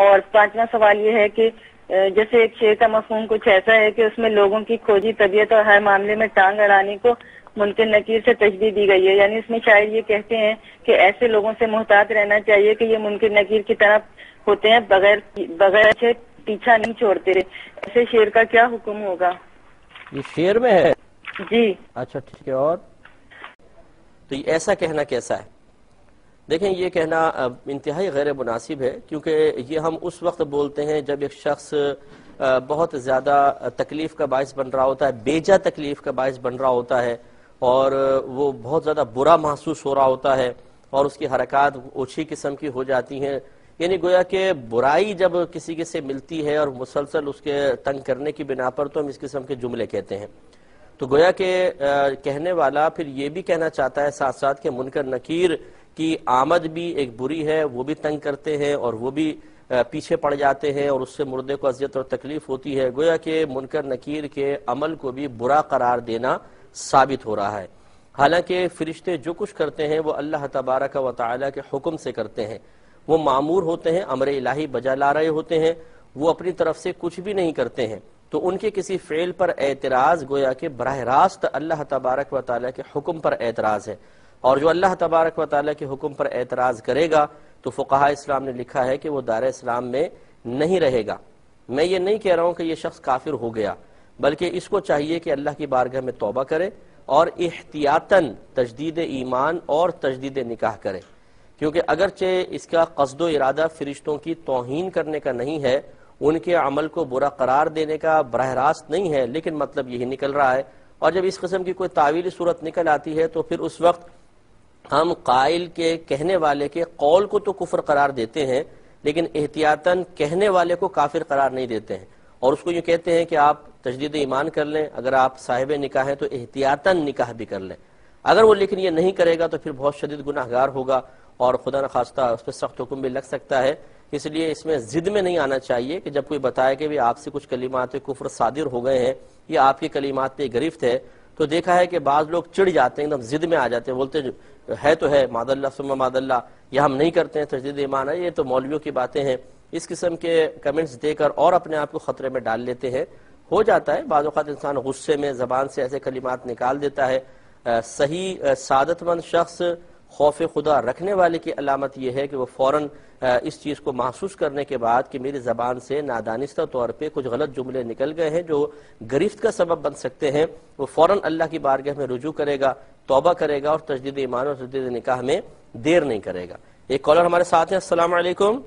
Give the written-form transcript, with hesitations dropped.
اور پانچواں سوال یہ ہے کہ جیسے ایک شعر کا مفہوم کچھ ایسا ہے کہ اس میں لوگوں کی کھوجی طبیعت اور ہر معاملے میں ٹانگ اڑانے کو منکر نکیر سے تشبیہ دی گئی ہے، یعنی اس میں شاعر یہ کہتے ہیں کہ ایسے لوگوں سے محتاط رہنا چاہیے کہ یہ منکر نکیر کی طرح ہوتے ہیں، بغیر اچھے پیچھا نہیں چھوڑتے۔ ایسے شعر کا کیا حکم ہوگا؟ یہ شعر میں ہے؟ جی اچھا ٹھیک ہے۔ اور تو ایسا کہنا کیسا ہے؟ دیکھیں یہ کہنا انتہائی غیر مناسب ہے، کیونکہ یہ ہم اس وقت بولتے ہیں جب ایک شخص بہت زیادہ تکلیف کا باعث بن رہا ہوتا ہے، بیجا تکلیف کا باعث بن رہا ہوتا ہے، اور وہ بہت زیادہ برا محسوس ہو رہا ہوتا ہے اور اس کی حرکات اوچھی قسم کی ہو جاتی ہیں، یعنی گویا کہ برائی جب کسی کے سے ملتی ہے اور مسلسل اس کے تنگ کرنے کی بنا پر تو ہم اس قسم کے جملے کہتے ہیں۔ تو گویا کہ کہنے والا پھر یہ بھی کہنا چاہتا ہے ساتھ ساتھ کہ منکر نکیر کی آمد بھی ایک بری ہے، وہ بھی تنگ کرتے ہیں اور وہ بھی پیچھے پڑ جاتے ہیں اور اس سے مردے کو اذیت اور تکلیف ہوتی ہے، گویا کہ منکر نکیر کے عمل کو بھی برا قرار دینا ثابت ہو رہا ہے۔ حالانکہ فرشتے جو کچھ کرتے ہیں وہ اللہ تبارک و تعالی کے حکم سے کرتے ہیں، وہ مامور ہوتے ہیں، امر الہی بجا لا رہے ہوتے ہیں، وہ اپنی طرف سے کچھ بھی نہیں کرتے ہیں، تو ان کے کسی فعل پر اعتراض گویا کہ براہ راست اللہ تبارک و تعالی کے حکم پر اعتراض ہے، اور جو اللہ تبارک و تعالی کے حکم پر اعتراض کرے گا تو فقہاء اسلام نے لکھا ہے کہ وہ دار اسلام میں نہیں رہے گا۔ میں یہ نہیں کہہ رہا ہوں کہ یہ شخص کافر ہو گیا، بلکہ اس کو چاہیے کہ اللہ کی بارگاہ میں توبہ کرے اور احتیاطاً تجدید ایمان اور تجدید نکاح کرے، کیونکہ اگرچہ اس کا قصد و ارادہ فرشتوں کی توہین کرنے کا نہیں ہے، ان کے عمل کو برا قرار دینے کا براہ راست نہیں ہے، لیکن مطلب یہی نکل رہا ہے، اور جب اس قسم کی کوئی تعویلی صورت نکل آتی ہے تو پھر اس وقت ہم قائل کے کہنے والے کے قول کو تو کفر قرار دیتے ہیں، لیکن احتیاطاً کہنے والے کو کافر قرار نہیں دیتے ہیں، اور اس کو یہ کہتے ہیں کہ آپ تجدید ایمان کر لیں، اگر آپ صاحب نکاح ہیں تو احتیاطاً نکاح بھی کر لیں، اگر وہ لیکن یہ نہیں کرے گا تو پھر بہت شدید گناہ گار ہوگا اور خدا نخواستہ اس پہ سخت حکم بھی لگ سکتا ہے۔ اس لیے اس میں ضد میں نہیں آنا چاہیے کہ جب کوئی بتائے کہ آپ سے کچھ کلمات کفر صادر ہو گئے ہیں یا آپ کی کلمات پہ گرفت ہے، تو دیکھا ہے کہ بعض لوگ چڑ جاتے ہیں، ایک دم ضد میں آ جاتے ہیں، بولتے ہے تو ہے معاذ اللہ ثم معاذ اللہ، یا ہم نہیں کرتے ہیں تجدید ایمان ہے، یہ تو مولویوں کی باتیں ہیں، اس قسم کے کمنٹس دے کر اور اپنے آپ کو خطرے میں ڈال لیتے ہیں۔ ہو جاتا ہے بعض اوقات انسان غصے میں زبان سے ایسے کلمات نکال دیتا ہے۔ صحیح سعادت مند شخص خوف خدا رکھنے والے کی علامت یہ ہے کہ وہ فوراً اس چیز کو محسوس کرنے کے بعد کہ میری زبان سے نادانستہ طور پہ کچھ غلط جملے نکل گئے ہیں جو گرفت کا سبب بن سکتے ہیں، وہ فوراً اللہ کی بارگاہ میں رجوع کرے گا، توبہ کرے گا اور تجدید ایمان اور تجدید نکاح میں دیر نہیں کرے گا۔ ایک کالر ہمارے ساتھ ہیں۔ السلام علیکم۔